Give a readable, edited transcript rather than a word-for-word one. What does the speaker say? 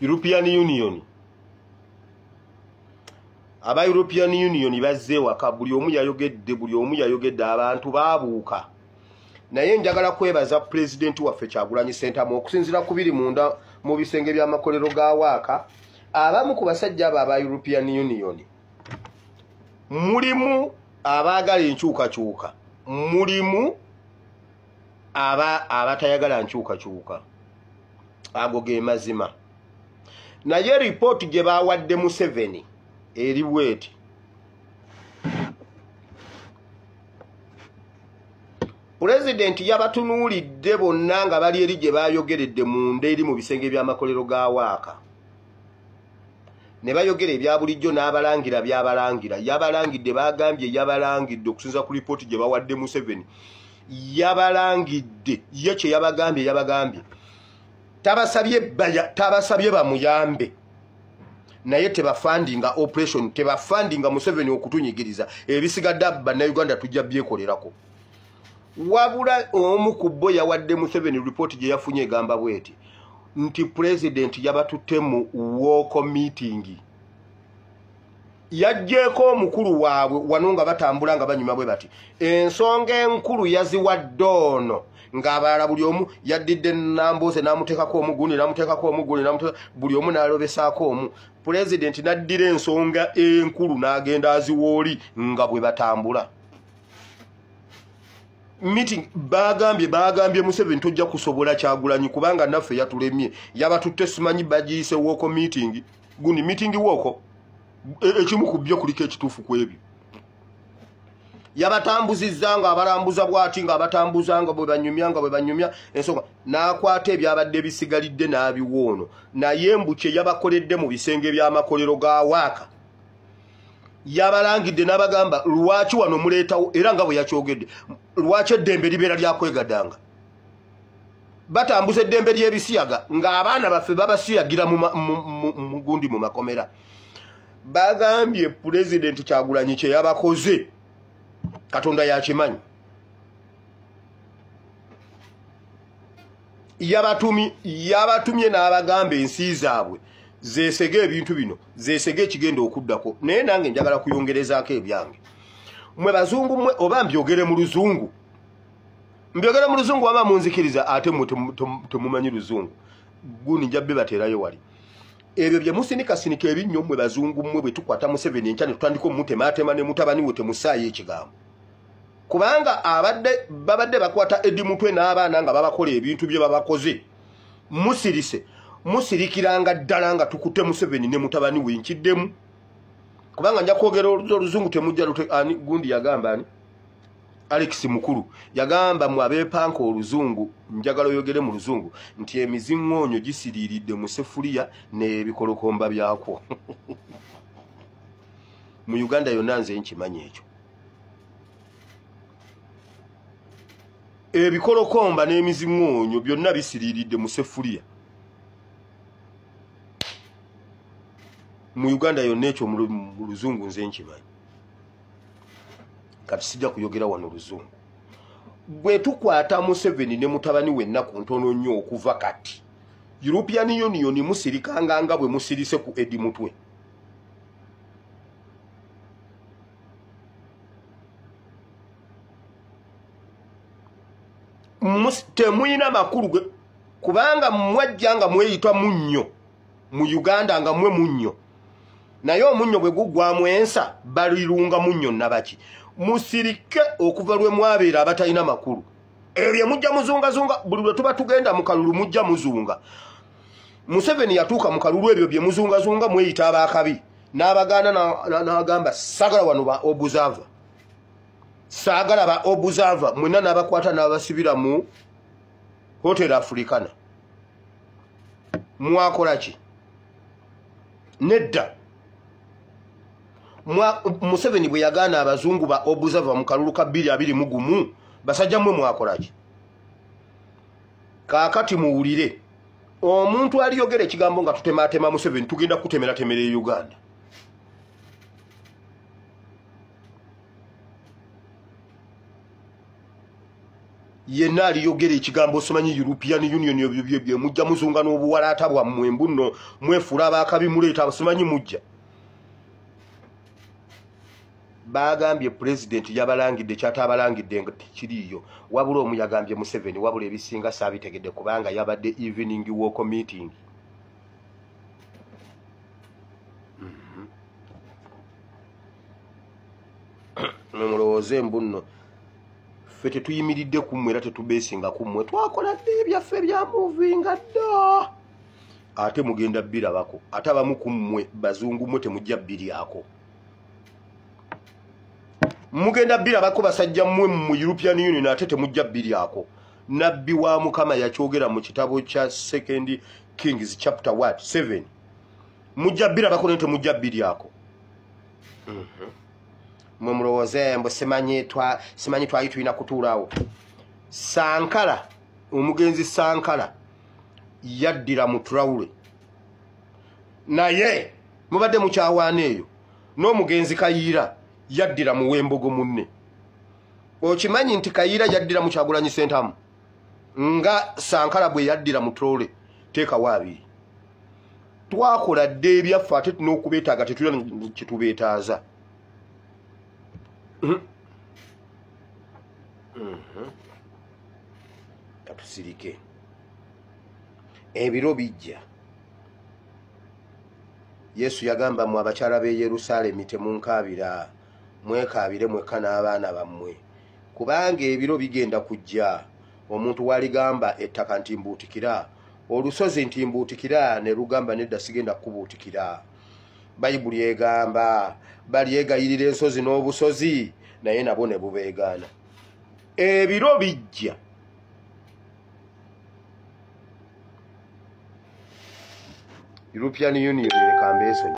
European Union aba European Union bazze waka buli omu yayogedde abantu baabuuka naye njagala kwebaza president waffe Kyagulanyi Ssentamu okusinzira ku biri munda mu bisenge by'amakolero ga waaka abamu ku basajja aba European Union mulimu abaagala enkyukakyuka mulimu abatayagala nkyukakyuka ago ge mazima naye report gye bawadde Museveni eri bweti President yabatunuulidde bonna nga bali eri gye bayogeredde munda eri mu bisenge by'amakolero ga waaka ne bayogera ebya bulijjo n'abalangira byabalangira yabalangidde bagambye yabalangidde okusinza ku report gye bawadde Museveni yabalangidde ye kye yabagambye tabasabye bamuyambe naye tebafandinga operation tebafandinga Museveni okutunyigiriza ebisigadde bannayuganda tujja byekolerako wabula omu ku bo yawadde Museveni report gye yafunye egamba bweti nti president yabatutte mu woko meeting yajjeko omukulu waabwe wano nga batambula nga banyuma bwe bati ensonga enkulu yaziwadde ono ng'abalala buli omu yaddidde Nambooze n'amuteekako omugundi buli omu n'alobesaako omu president n'addira ensonga enkulu n'agenda aziwooli nga bwe batambula meeting bagambye Museveni tojja kusobola Kyagulanyi kubanga naffe yatulemye yabatutte simanyi bagiyise woko meeting gundi meeting woko ekimu ku byo kuliko ekituufu ku ebyo yabatambuzizza nga abalambuza bwati nga abatambuza nga bwe banyumya ensonga n'akwata ebyabadde bisigalidde n'abiwoono naye mbuke yabakoledde mu bisenge by'amakolero ga waaka yabalangidde n'abagamba lwaki wano muleetawo era nga bwe yakyogedde lwaki eddembe libeera lyakwegadanga batambuza eddembe ly'ebisiyaga ng'abaana baffe babasiyagira mu gundi mu makomera bagambye president Kyagulanyi kye yabakoze Katonda yakimanyi yabatumye n'abagamba ensi zaabwe zeesege ebintu bino zeesege ekigenda okuddako naye nange njagala kuyongerezaako ebyange mwe bazungu mwe oba mbyogere mu luzungu waba munzikiriza ate mwe temumanyi luzungu gundi njabbe bateerayo wali ebyo bye musinikasinika ebinnyo mwe bazungu mwe bwe tukwata Museveni enkya ne tutandika omutemaatema ne mutabani we temusaayo ekigambo kubanga babadde bakwata Eddie Mutwe n'abaana nga babakola ebintu bye babakoze musirikiranga ddala nga tukutte Museveni ne mutabani we nkiddemu kubanga nja kwogera oluzungu temujja ani gundi yagamba ani Alex mukuru yagamba mu abeepanka oluzungu njagala oyogere mu luzungu nti emiziŋŋoonyo gisiriiridde mu sefuliya n'ebikolokomba byakwo mu Uganda yonna nze nkimanyi ekyo ebikolokomba n'emiziŋŋoonyo byonna bisiriiridde mu sefuliya mu Uganda yonna ekyo mu luzungu nze nkimanyi kati sijja kuyogera wano luzungu bwe tukwata Museveni ne mutabani we ennaku ntono nnyo okuva kati European Union musirikanga nga bwe musirise ku Eddie Mutwe temuyina makulu kubanga mwajja nga mweyitwa munnyo mu Uganda nga mwe munnyo naye omunnyo bwe guggwamu ensa balirunga munnyo nabaki musirike okuva lwe mwabeera abatalina makulu ebyo mujja muzungazunga buli lwe tuba tugenda mu kalulu mujja muzunga Museveni yatuuka mu kalulu ebyo bye muzungazunga mweyita abakabi n'abagaana n'agamba sagala wano ba observer saagala ba observer mwenna n'abakwata n'abasibira mu Hotel Africana mwakola ki nedda Museveni bwe yagaana abazungu ba observer mu kalulu ka 221 basajja mmwe mwakola ki kaakati muwulire omuntu aliyogera ekigambo nga tutemaatema Museveni tugenda kutemera temere Uganda yenna aliyogera ekigambo simanyi European Union ebyo mujja muzunga n'obuwalaata bwammwe mbuno mwefuula abakabi muleeta simanyi mujja bagambye president yabalangidde kyatabalangidde nga tikiriyo wabula omuyagambye Museveni wabula ebisinga saabitegedde kubanga yabadde evening walk meeting mulowooze mbuno ffe tetuyimiridde kummwe era tetubeesinga kummwe twakola dde ebyaffe bya muvinga dda ate mugenda birabako ate abamu kummwe bazungu mmwe temujja biryako mugenda birabako basajja mmwe mu European Union ate temujja biryako nabbi wa Mukama yakyogera mu kitabo kya 2 Kings chapter 7 mujja birabako ne temujja biryako mumulowooze mbu simanyi twali tulina kutuulaawo Sankara omugenzi Sankara yaddira mu Traore naye mubadde mukyawaana eyo n'omugenzi Kayiira yaddira mu Wembogo munne okimanyi nti Kayiira yaddira mu Kyagulanyi Ssentamu nga Sankara bwe yaddira mu Traore teekawo abiri twakola dde ebyaffe ate n'okubeetaaga tetulina kitubeetaaza katusirike ebiro bijja Yesu yagamba mu abakyala b'e Yerusaalemi temunkaabira mwekaabire mwekka n'abaana bammwe kubanga ebiro bigenda kujja omuntu waligamba ettaka ntimbuutikira olusozi ntimbuutikira ne lugamba nedda sigenda kubuutikira Bayibuli egamba balyegayirira ensozi n'obusozi naye nabo ne bubeegaana ebiro bijja European Union lekambeeso